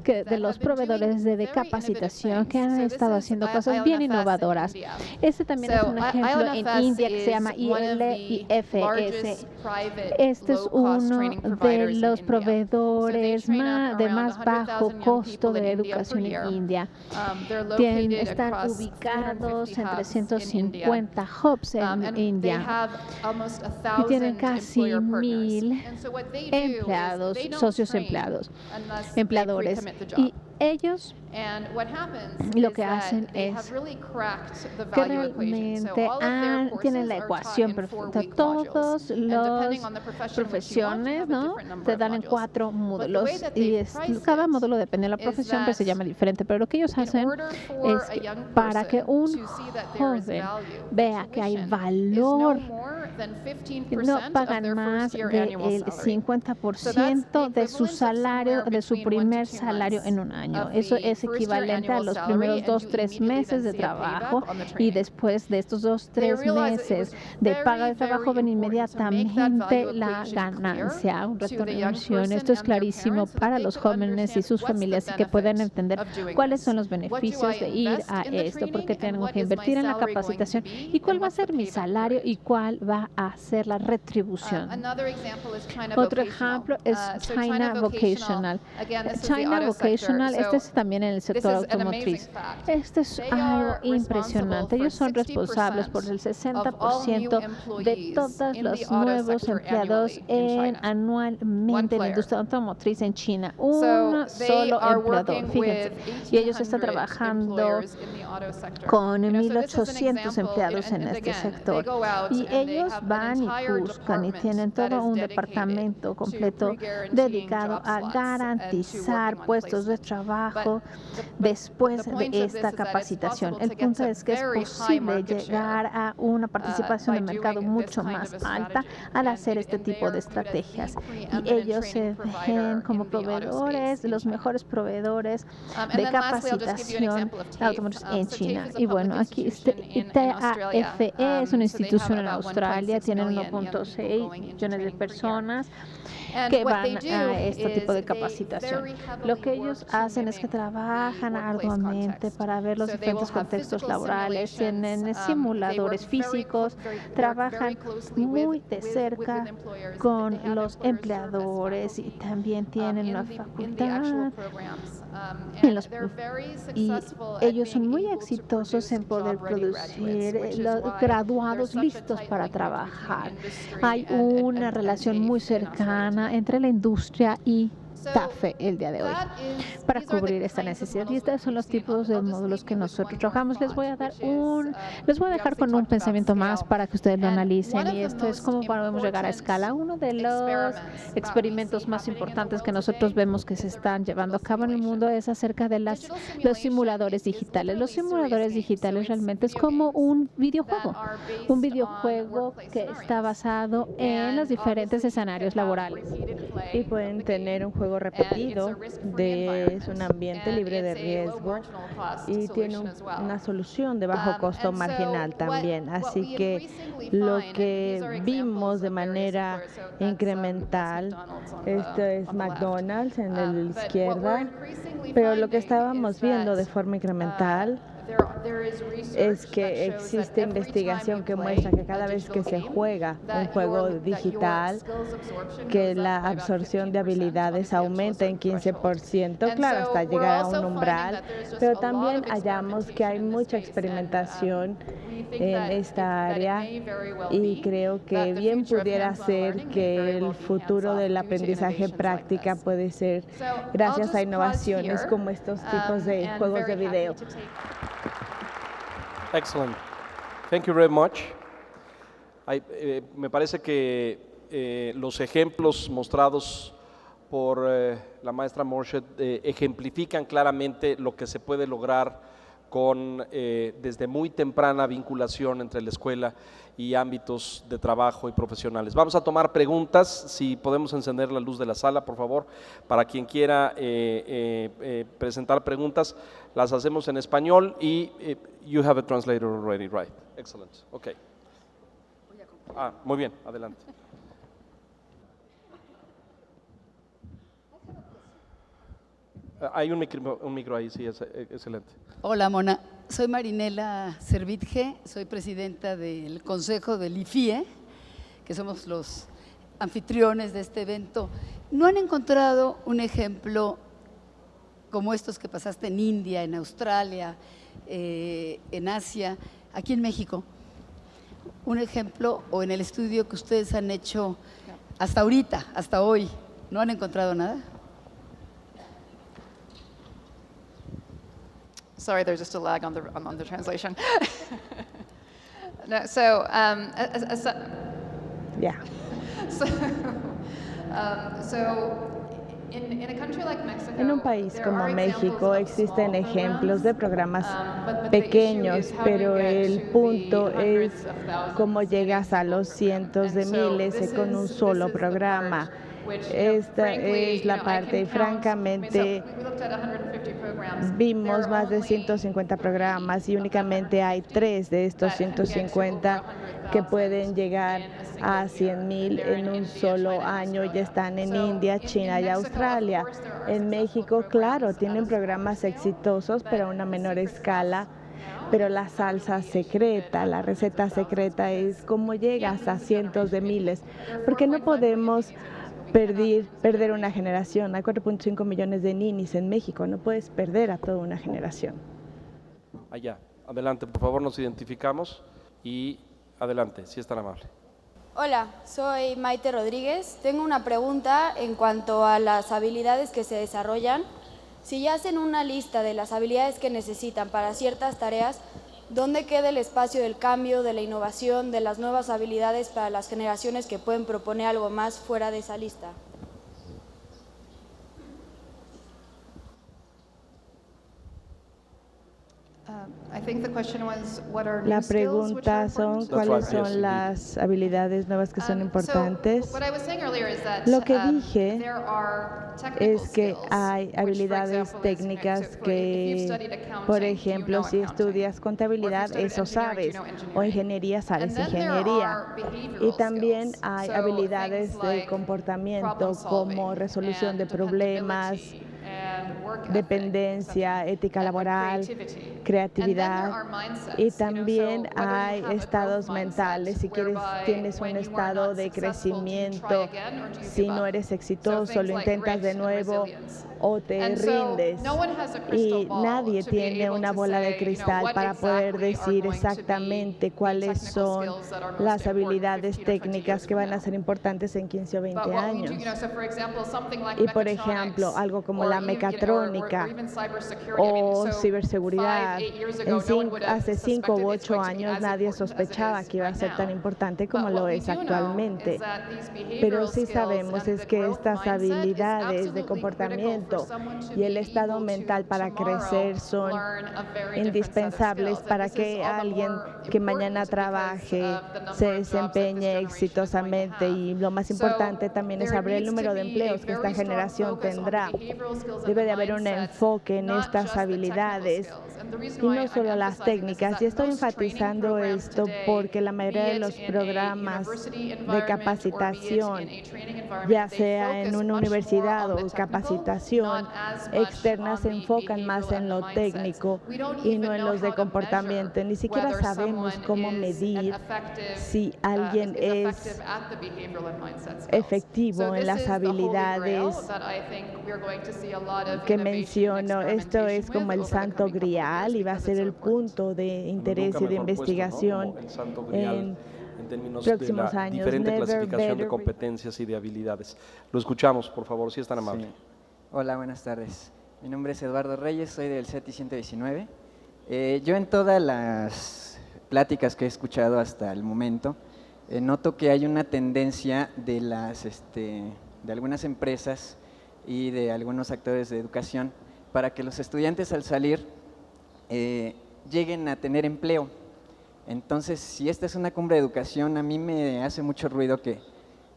[SPEAKER 3] de los proveedores de capacitación que han estado haciendo cosas bien innovadoras. Este también es un ejemplo en India que se llama ILFS. Este es uno de los proveedores de más bajo costo de educación en India. Están ubicados en 350 hubs en India y tienen casi 1,000 empleados, socios empleadores. Y ellos lo que hacen es que realmente tienen la ecuación perfecta. Todas las profesiones, ¿no?, te dan en 4 módulos y cada módulo depende de la profesión, pero se llama diferente. Pero lo que ellos hacen es que para que un joven vea que hay valor, no pagan más del 50% de su salario, de su primer salario en un año. Eso es equivalente a los primeros 2-3 meses de trabajo, y después de estos 2-3 meses de paga de trabajo ven inmediatamente la ganancia, un retorno de inversión. Esto es clarísimo para los jóvenes y sus familias, y que puedan entender cuáles son los beneficios de ir a esto, porque tengo que invertir en la capacitación y cuál va a ser mi salario y cuál va a ser la retribución. Otro ejemplo es China Vocational. China Vocational, este es también en el sector automotriz. Este es algo impresionante. Ellos son responsables por el 60% de todos los nuevos empleados anualmente en la industria automotriz en China. Un solo empleador, fíjense. Y ellos están trabajando con 1,800 empleados en este sector. Y ellos van y buscan y tienen todo un departamento completo dedicado a garantizar puestos de trabajo después de esta capacitación. El punto es que es posible llegar a una participación de mercado mucho más alta al hacer este tipo de estrategias. Y ellos se ven como proveedores, los mejores proveedores de capacitación automotriz en China. Y bueno, aquí TAFE es una institución en Australia, tienen 1.6 millones de personas que van a este tipo de capacitación. Lo que ellos hacen es que trabajan arduamente para ver los diferentes contextos laborales, tienen simuladores físicos, trabajan muy de cerca con los empleadores y también tienen una facultad. Y ellos son muy exitosos en poder producir los graduados listos para trabajar. Hay una relación muy cercana entre la industria y TAFE el día de hoy para cubrir esta necesidad. Y estos son los tipos de módulos que nosotros trabajamos. Les voy a dejar con un pensamiento más para que ustedes lo analicen, y esto es cómo podemos llegar a escala. Uno de los experimentos más importantes que nosotros vemos que se están llevando a cabo en el mundo es acerca de los simuladores digitales. Los simuladores digitales realmente es como un videojuego que está basado en los diferentes escenarios laborales.
[SPEAKER 4] Y pueden tener un juego repetido, es un ambiente libre de riesgo y tiene una solución de bajo costo marginal también. Así que lo que vimos de manera incremental, esto es McDonald's en la izquierda, pero lo que estábamos viendo de forma incremental es que existe investigación que muestra que cada vez que se juega un juego digital, que la absorción de habilidades aumenta en 15%, claro, hasta llegar a un umbral, pero también hallamos que hay mucha experimentación en esta área, y creo que bien pudiera ser que el futuro del aprendizaje en práctica puede ser gracias a innovaciones como estos tipos de juegos de video.
[SPEAKER 1] Excellent. Thank you very much. Me parece que los ejemplos mostrados por la maestra Morshed ejemplifican claramente lo que se puede lograr con desde muy temprana vinculación entre la escuela y ámbitos de trabajo y profesionales. Vamos a tomar preguntas. Si podemos encender la luz de la sala, por favor, para quien quiera presentar preguntas, las hacemos en español y you have a translator already, right? Excellent. Okay. Muy bien, adelante. Hay un micro ahí, sí, excelente.
[SPEAKER 5] Hola, Mona. Soy Marinela Servitje, soy presidenta del Consejo del IFIE, que somos los anfitriones de este evento. ¿No han encontrado un ejemplo como estos que pasaste en India, en Australia, en Asia, aquí en México? Un ejemplo, o en el estudio que ustedes han hecho hasta ahorita, hasta hoy, ¿no han encontrado nada?
[SPEAKER 2] Sorry, there's just a lag on the translation. No, so,
[SPEAKER 4] Yeah.
[SPEAKER 2] In a country like Mexico,
[SPEAKER 4] En un país
[SPEAKER 2] there
[SPEAKER 4] como
[SPEAKER 2] are
[SPEAKER 4] México
[SPEAKER 2] examples of
[SPEAKER 4] existen
[SPEAKER 2] small
[SPEAKER 4] ejemplos de
[SPEAKER 2] programs,
[SPEAKER 4] programas
[SPEAKER 2] but the issue
[SPEAKER 4] pequeños,
[SPEAKER 2] is how do you
[SPEAKER 4] pero
[SPEAKER 2] get
[SPEAKER 4] el
[SPEAKER 2] to the
[SPEAKER 4] punto es
[SPEAKER 2] hundreds of thousands
[SPEAKER 4] cómo
[SPEAKER 2] in a
[SPEAKER 4] llegas a
[SPEAKER 2] single
[SPEAKER 4] los
[SPEAKER 2] program.
[SPEAKER 4] cientos de
[SPEAKER 2] And so
[SPEAKER 4] miles
[SPEAKER 2] this
[SPEAKER 4] con un
[SPEAKER 2] is
[SPEAKER 4] solo
[SPEAKER 2] the
[SPEAKER 4] programa.
[SPEAKER 2] part which,
[SPEAKER 4] Esta
[SPEAKER 2] frankly,
[SPEAKER 4] es la
[SPEAKER 2] I
[SPEAKER 4] parte,
[SPEAKER 2] can count.
[SPEAKER 4] francamente,
[SPEAKER 2] We looked at 150 programs.
[SPEAKER 4] vimos
[SPEAKER 2] There
[SPEAKER 4] más de
[SPEAKER 2] are only
[SPEAKER 4] 150 programas y
[SPEAKER 2] 3
[SPEAKER 4] únicamente hay 3 de estos
[SPEAKER 2] that can get to
[SPEAKER 4] 150
[SPEAKER 2] over
[SPEAKER 4] que
[SPEAKER 2] 100,000
[SPEAKER 4] pueden llegar
[SPEAKER 2] in a single
[SPEAKER 4] a
[SPEAKER 2] year.
[SPEAKER 4] 100,000
[SPEAKER 2] They're
[SPEAKER 4] en
[SPEAKER 2] in
[SPEAKER 4] un
[SPEAKER 2] India,
[SPEAKER 4] solo
[SPEAKER 2] China, and
[SPEAKER 4] año y
[SPEAKER 2] Australia.
[SPEAKER 4] están en
[SPEAKER 2] So,
[SPEAKER 4] India, China y
[SPEAKER 2] Mexico, of
[SPEAKER 4] Australia.
[SPEAKER 2] course, there are
[SPEAKER 4] En
[SPEAKER 2] successful
[SPEAKER 4] México,
[SPEAKER 2] programs
[SPEAKER 4] claro,
[SPEAKER 2] at a
[SPEAKER 4] tienen
[SPEAKER 2] smaller
[SPEAKER 4] programas
[SPEAKER 2] scale,
[SPEAKER 4] exitosos,
[SPEAKER 2] but
[SPEAKER 4] pero a una
[SPEAKER 2] the
[SPEAKER 4] menor
[SPEAKER 2] secret
[SPEAKER 4] escala.
[SPEAKER 2] sauce
[SPEAKER 4] Pero la salsa secreta, la receta secreta es cómo llegas a cientos de miles, porque no podemos perder una generación. Hay 4.5 millones de ninis en México, no puedes perder a toda una generación.
[SPEAKER 1] Allá, adelante, por favor, nos identificamos y adelante, si es tan amable.
[SPEAKER 6] Hola, soy Maite Rodríguez. Tengo una pregunta en cuanto a las habilidades que se desarrollan. Si ya hacen una lista de las habilidades que necesitan para ciertas tareas, ¿dónde queda el espacio del cambio, de la innovación, de las nuevas habilidades para las generaciones que pueden proponer algo más fuera de esa lista?
[SPEAKER 4] La pregunta son cuáles son las habilidades nuevas que son importantes. Lo que dije es que hay habilidades técnicas que, por ejemplo, si estudias contabilidad, eso sabes, o ingeniería, sabes ingeniería. Y también hay habilidades de comportamiento como resolución de problemas, dependencia, ética laboral, creatividad, y también hay estados mentales. Si tienes un estado de crecimiento, si no eres exitoso, lo intentas de nuevo o te rindes. Y nadie tiene una bola de cristal para poder decir exactamente cuáles son las habilidades técnicas que van a ser importantes en 15 o 20 años. Y por ejemplo, algo como la mecatrónica o ciberseguridad, hace 5 u 8 años nadie sospechaba que iba a ser tan importante como lo es actualmente. Pero sí sabemos es que estas habilidades de comportamiento y el estado mental para crecer son indispensables para que alguien que mañana trabaje se desempeñe exitosamente, y lo más importante también es saber el número de empleos que esta generación tendrá. Debe de haber un enfoque en estas habilidades y no solo las técnicas. Y estoy enfatizando esto porque la mayoría de los programas de capacitación, ya sea en una universidad o capacitación externa, se enfocan más en lo técnico y no en los de comportamiento. Ni siquiera sabemos cómo medir si alguien es efectivo en las habilidades que menciono. Esto es como el santo grial y va a ser el punto de interés y de investigación en
[SPEAKER 1] términos
[SPEAKER 6] próximos
[SPEAKER 1] de la
[SPEAKER 6] años.
[SPEAKER 1] diferente
[SPEAKER 6] Never
[SPEAKER 1] clasificación de
[SPEAKER 6] better.
[SPEAKER 1] competencias y de habilidades. Lo escuchamos, por favor, si es tan amable.
[SPEAKER 7] Sí. Hola, buenas tardes. Mi nombre es Eduardo Reyes, soy del CETI 119. Yo en todas las pláticas que he escuchado hasta el momento, noto que hay una tendencia de algunas empresas y de algunos actores de educación para que los estudiantes al salir lleguen a tener empleo. Entonces, si esta es una cumbre de educación, a mí me hace mucho ruido que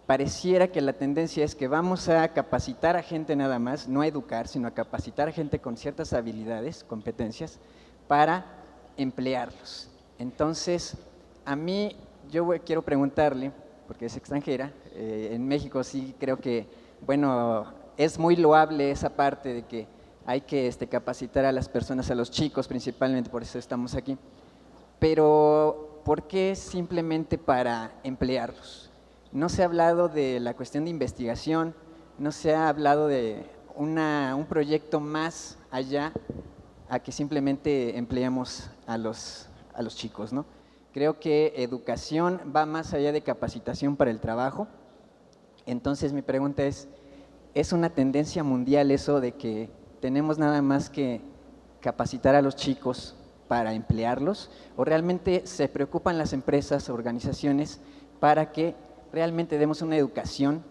[SPEAKER 7] pareciera que la tendencia es que vamos a capacitar a gente nada más, no a educar, sino a capacitar a gente con ciertas habilidades, competencias, para emplearlos. Entonces, a mí, yo quiero preguntarle, porque es extranjera, en México sí creo que, bueno, es muy loable esa parte de que hay que capacitar a las personas, a los chicos principalmente, por eso estamos aquí. Pero, ¿por qué simplemente para emplearlos? No se ha hablado de la cuestión de investigación, no se ha hablado de un proyecto más allá a que simplemente empleemos a los chicos, ¿no? Creo que educación va más allá de capacitación para el trabajo. Entonces mi pregunta ¿es una tendencia mundial eso de que tenemos nada más que capacitar a los chicos para emplearlos? ¿O realmente se preocupan las empresas o organizaciones para que realmente demos una educación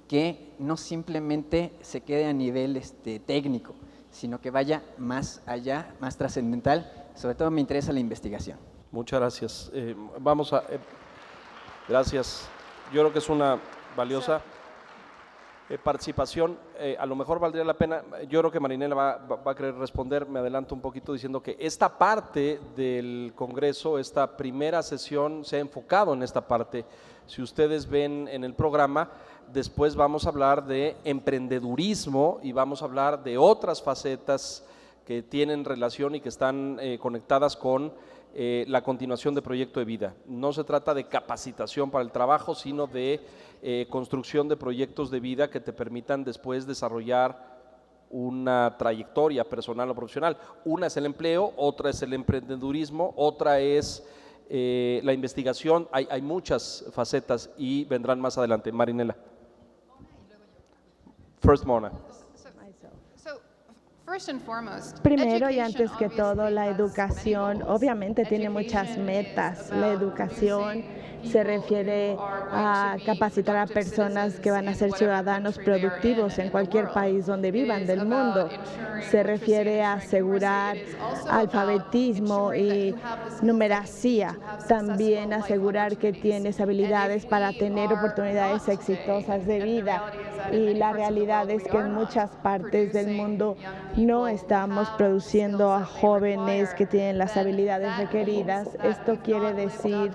[SPEAKER 7] que no simplemente se quede a nivel técnico, sino que vaya más allá, más trascendental? Sobre todo me interesa la investigación.
[SPEAKER 1] Muchas gracias. Gracias. Yo creo que es una valiosa participación. A lo mejor valdría la pena, yo creo que Marinela va a querer responder, me adelanto un poquito diciendo que esta parte del Congreso, esta primera sesión se ha enfocado en esta parte. Si ustedes ven en el programa, después vamos a hablar de emprendedurismo y vamos a hablar de otras facetas que tienen relación y que están conectadas con la continuación de proyecto de vida. No se trata de capacitación para el trabajo, sino de construcción de proyectos de vida que te permitan después desarrollar una trayectoria personal o profesional. Una es el empleo, otra es el emprendedurismo, otra es la investigación. Hay muchas facetas y vendrán más adelante. Marinela. First, Mona.
[SPEAKER 4] Primero y antes que todo, la educación obviamente tiene muchas metas. La educación se refiere a capacitar a personas que van a ser ciudadanos productivos en cualquier país donde vivan del mundo. Se refiere a asegurar alfabetismo y numeracia. También asegurar que tienes habilidades para tener oportunidades exitosas de vida. Y la realidad es que en muchas partes del mundo no estamos produciendo a jóvenes que tienen las habilidades requeridas. Esto quiere decir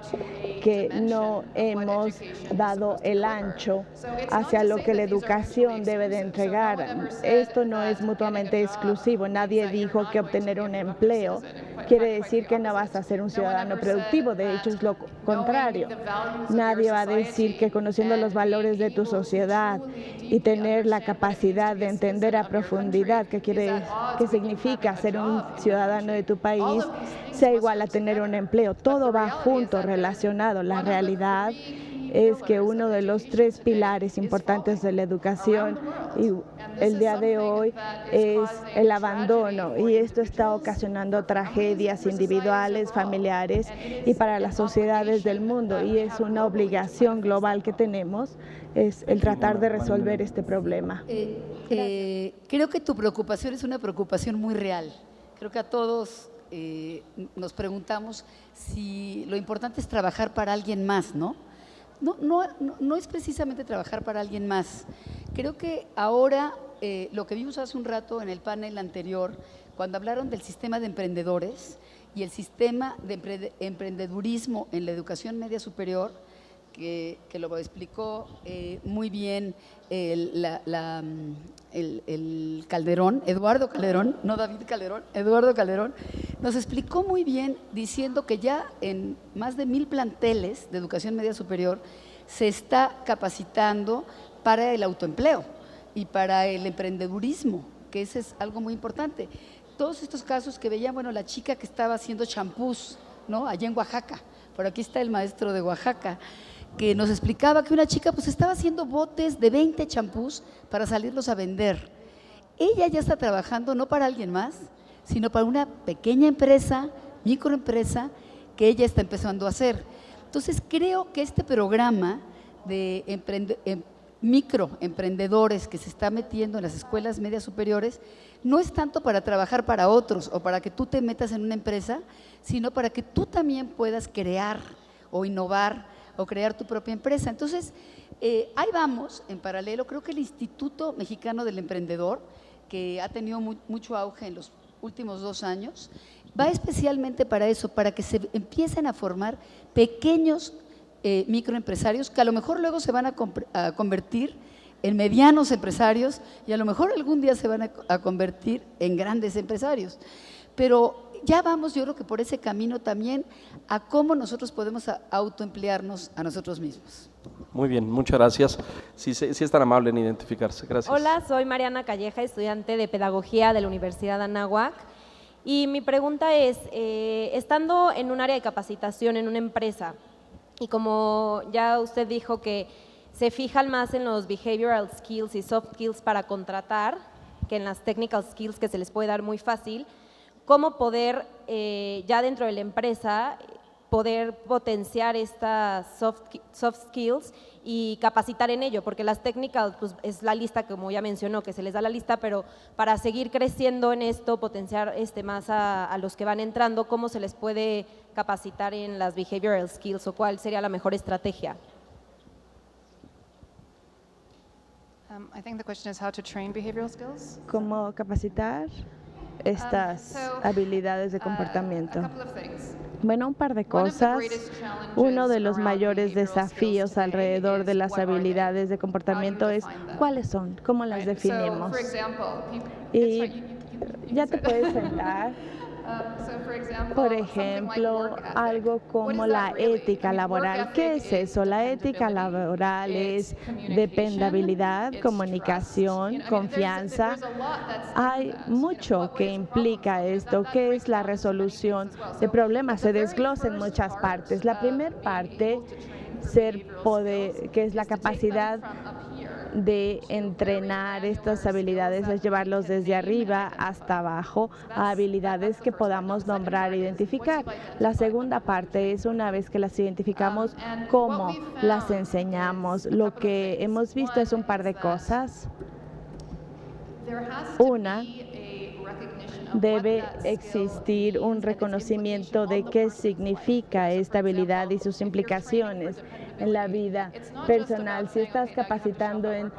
[SPEAKER 4] que no hemos dado el ancho hacia lo que la educación debe de entregar. Esto no es mutuamente exclusivo. Nadie dijo que obtener un empleo quiere decir que no vas a ser un ciudadano productivo. De hecho, es lo contrario. Nadie va a decir que conociendo los valores de tu sociedad y tener la capacidad de entender a profundidad qué significa ser un ciudadano de tu país sea igual a tener un empleo. Todo va junto, relacionado. La realidad es que uno de los 3 pilares importantes de la educación y el día de hoy es el abandono, y esto está ocasionando tragedias individuales, familiares y para las sociedades del mundo, y es una obligación global que tenemos, es el tratar de resolver este problema.
[SPEAKER 5] Creo que tu preocupación es una preocupación muy real. Creo que a todos nos preguntamos si lo importante es trabajar para alguien más, ¿no? No es precisamente trabajar para alguien más. Creo que ahora, lo que vimos hace un rato en el panel anterior, cuando hablaron del sistema de emprendedores y el sistema de emprendedurismo en la educación media superior, que lo explicó muy bien el Calderón, Eduardo Calderón, no David Calderón, Eduardo Calderón, nos explicó muy bien diciendo que ya en más de 1000 planteles de educación media superior se está capacitando para el autoempleo y para el emprendedurismo, que ese es algo muy importante. Todos estos casos que veían, bueno, la chica que estaba haciendo champús, ¿no? Allá en Oaxaca, por aquí está el maestro de Oaxaca, que nos explicaba que una chica pues estaba haciendo botes de 20 champús para salirlos a vender. Ella ya está trabajando no para alguien más, sino para una pequeña empresa, microempresa, que ella está empezando a hacer. Entonces creo que este programa de microemprendedores que se está metiendo en las escuelas medias superiores no es tanto para trabajar para otros o para que tú te metas en una empresa, sino para que tú también puedas crear o innovar o crear tu propia empresa. Entonces, ahí vamos, en paralelo. Creo que el Instituto Mexicano del Emprendedor, que ha tenido mucho auge en los últimos 2 años, va especialmente para eso, para que se empiecen a formar pequeños microempresarios que a lo mejor luego se van a convertir en medianos empresarios y a lo mejor algún día se van a convertir en grandes empresarios. Pero ya vamos, yo creo que por ese camino también a cómo nosotros podemos autoemplearnos a nosotros mismos.
[SPEAKER 1] Muy bien, muchas gracias. Sí es tan amable en identificarse. Gracias.
[SPEAKER 8] Hola, soy Mariana Calleja, estudiante de Pedagogía de la Universidad de Anáhuac. Y mi pregunta es, estando en un área de capacitación en una empresa, y como ya usted dijo que se fijan más en los behavioral skills y soft skills para contratar que en las technical skills que se les puede dar muy fácil, ¿cómo poder, ya dentro de la empresa, poder potenciar estas soft skills y capacitar en ello? Porque las technical pues, es la lista, como ya mencionó, que se les da la lista, pero para seguir creciendo en esto, potenciar más a los que van entrando, ¿cómo se les puede capacitar en las behavioral skills o cuál sería la mejor estrategia?
[SPEAKER 2] I think the question is how to train behavioral skills.
[SPEAKER 4] ¿Cómo capacitar estas habilidades de comportamiento?
[SPEAKER 2] A couple of things.
[SPEAKER 4] Bueno, un par de cosas. Uno de los mayores desafíos alrededor de las habilidades de comportamiento es ¿cuáles son? ¿Cómo las definimos? Y ya te puedes sentar. Por ejemplo, algo como la ética laboral. ¿Qué es eso? La ética laboral es dependabilidad, comunicación, confianza. Hay mucho que implica esto. ¿Qué es la resolución de problemas? Se desglosa en muchas partes. La primera parte, que es la capacidad de entrenar estas habilidades, es llevarlos desde arriba hasta abajo a habilidades que podamos nombrar e identificar. La segunda parte es una vez que las identificamos, cómo las enseñamos. Lo que hemos visto es un par de cosas. Una, debe existir un reconocimiento de qué significa esta habilidad y sus implicaciones en la vida personal. Si estás capacitando en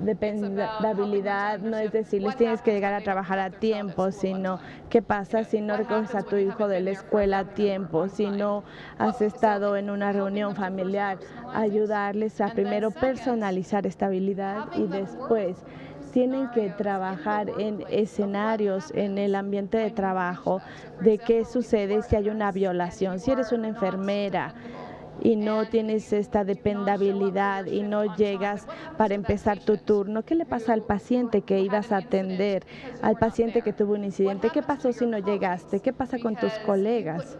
[SPEAKER 4] dependabilidad, no es decirles tienes que llegar a trabajar a tiempo, sino qué pasa si no recoges a tu hijo de la escuela a tiempo, si no has estado en una reunión familiar, ayudarles a primero personalizar esta habilidad y después tienen que trabajar en escenarios, en el ambiente de trabajo, de qué sucede si hay una violación. Si eres una enfermera y no tienes esta dependabilidad y no llegas para empezar tu turno, ¿qué le pasa al paciente que ibas a atender, al paciente que tuvo un incidente? ¿Qué pasó si no llegaste? ¿Qué pasa con tus colegas?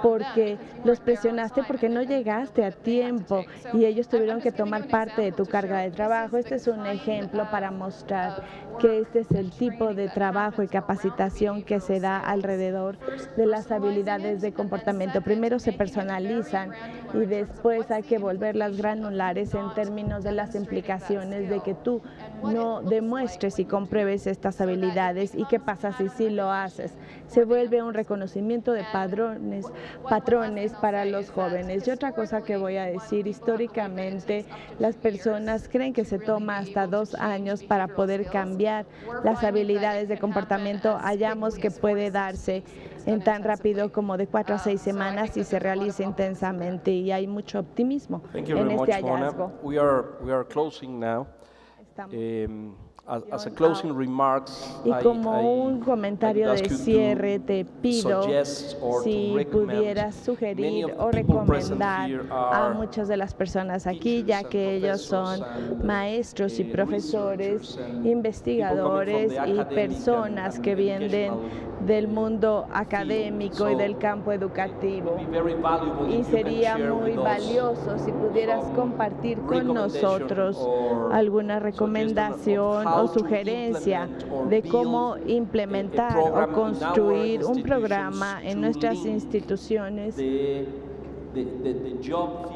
[SPEAKER 4] Porque los presionaste porque no llegaste a tiempo y ellos tuvieron que tomar parte de tu carga de trabajo. Este es un ejemplo para mostrar que este es el tipo de trabajo y capacitación que se da alrededor de las habilidades de comportamiento. Primero se personalizan y después hay que volverlas granulares en términos de las implicaciones de que tú no demuestres y compruebes estas habilidades y qué pasa si sí lo haces. Se vuelve un reconocimiento de patrones para los jóvenes. Y otra cosa que voy a decir, históricamente las personas creen que se toma hasta 2 años para poder cambiar las habilidades de comportamiento. Hallamos que puede darse en tan rápido como de 4 a 6 semanas y se realiza intensamente y hay mucho optimismo en este hallazgo.
[SPEAKER 1] We are closing now. As a closing remarks,
[SPEAKER 4] y como un comentario de cierre, te pido si pudieras sugerir o recomendar a muchas de las personas aquí, ya que ellos son maestros y profesores, investigadores y personas que vienen del mundo académico y del campo educativo. Y sería muy valioso si pudieras compartir con nosotros alguna recomendación o sugerencia de cómo implementar o construir un programa en nuestras instituciones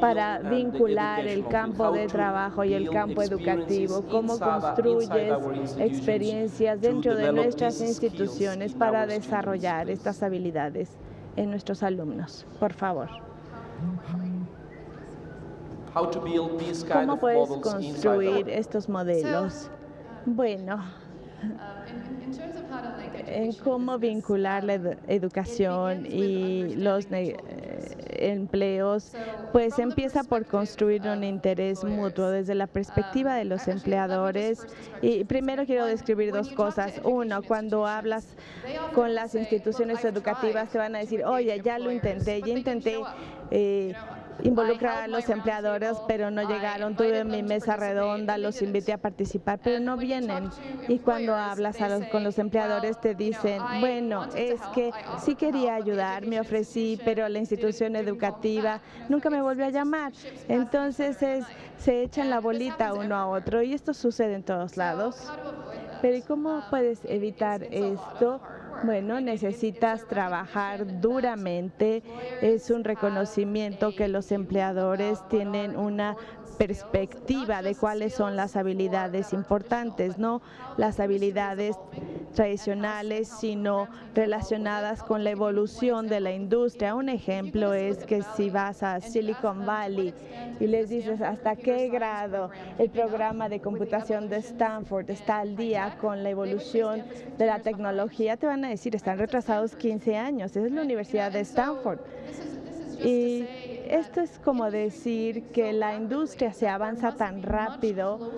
[SPEAKER 4] para vincular el campo de trabajo y el campo educativo, cómo construyes experiencias dentro de nuestras instituciones para desarrollar estas habilidades en nuestros alumnos. Por favor. ¿Cómo puedes construir estos modelos? Bueno, en cómo vincular la educación y empleos, pues empieza por construir un interés mutuo desde la perspectiva de los empleadores. Y primero quiero describir dos cosas. Uno, cuando hablas con las instituciones educativas te van a decir, oye, ya intenté involucrar a los empleadores, pero no llegaron, tuve mi mesa redonda, los invité a participar, pero no vienen. Y cuando hablas con los empleadores te dicen, bueno, es que sí quería ayudar, me ofrecí, pero la institución educativa nunca me volvió a llamar. Entonces se echan la bolita uno a otro y esto sucede en todos lados. Pero ¿y cómo puedes evitar esto? Bueno, necesitas trabajar duramente. Es un reconocimiento que los empleadores tienen una perspectiva de cuáles son las habilidades importantes, no las habilidades tradicionales, sino relacionadas con la evolución de la industria. Un ejemplo es que si vas a Silicon Valley y les dices hasta qué grado el programa de computación de Stanford está al día con la evolución de la tecnología, te van a decir, están retrasados 15 años. Esa es la Universidad de Stanford. Y esto es como decir que la industria se avanza tan rápido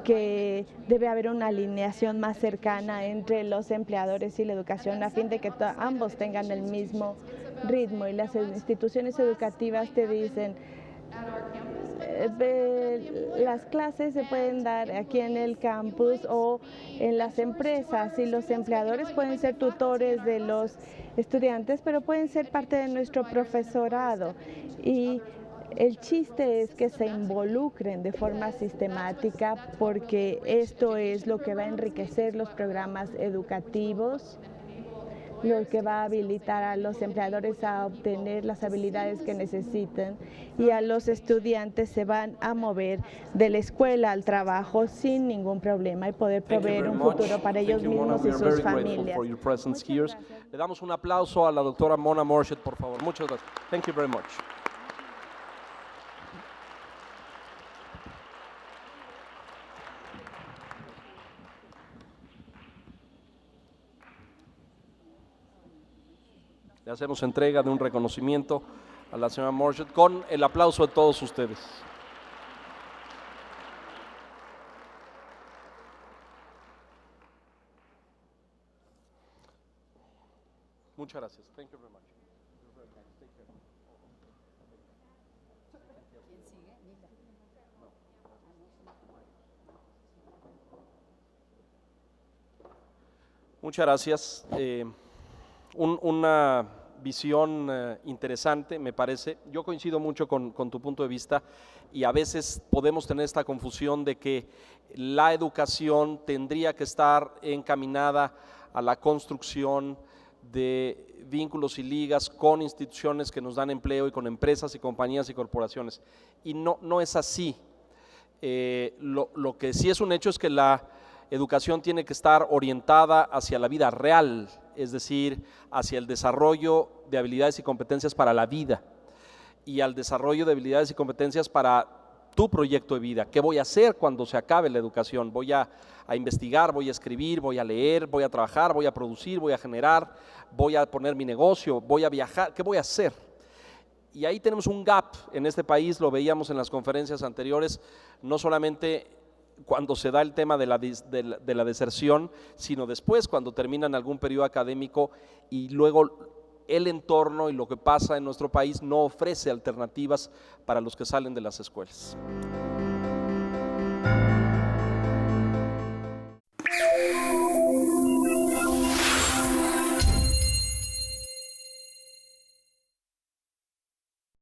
[SPEAKER 4] que debe haber una alineación más cercana entre los empleadores y la educación a fin de que ambos tengan el mismo ritmo. Y las instituciones educativas te dicen, las clases se pueden dar aquí en el campus o en las empresas y los empleadores pueden ser tutores de los estudiantes, pero pueden ser parte de nuestro profesorado. Y el chiste es que se involucren de forma sistemática porque esto es lo que va a enriquecer los programas educativos, lo que va a habilitar a los empleadores a obtener las habilidades que necesitan y a los estudiantes se van a mover de la escuela al trabajo sin ningún problema y poder proveer un futuro para ellos mismos y sus familias.
[SPEAKER 1] Le damos un aplauso a la doctora Mona Morshed, por favor. Muchas gracias. Thank you very much. Le hacemos entrega de un reconocimiento a la señora Morshed con el aplauso de todos ustedes. Muchas gracias. Thank you very much. Muchas gracias. Una visión interesante, me parece. Yo coincido mucho con tu punto de vista y a veces podemos tener esta confusión de que la educación tendría que estar encaminada a la construcción de vínculos y ligas con instituciones que nos dan empleo y con empresas y compañías y corporaciones. Y no es así. Lo que sí es un hecho es que la educación tiene que estar orientada hacia la vida real, es decir, hacia el desarrollo de habilidades y competencias para la vida y al desarrollo de habilidades y competencias para tu proyecto de vida. ¿Qué voy a hacer cuando se acabe la educación? Voy a investigar, voy a escribir, voy a leer, voy a trabajar, voy a producir, voy a generar, voy a poner mi negocio, voy a viajar. ¿Qué voy a hacer? Y ahí tenemos un gap en este país, lo veíamos en las conferencias anteriores, no solamente cuando se da el tema de la deserción, sino después cuando terminan algún periodo académico y luego el entorno y lo que pasa en nuestro país no ofrece alternativas para los que salen de las escuelas.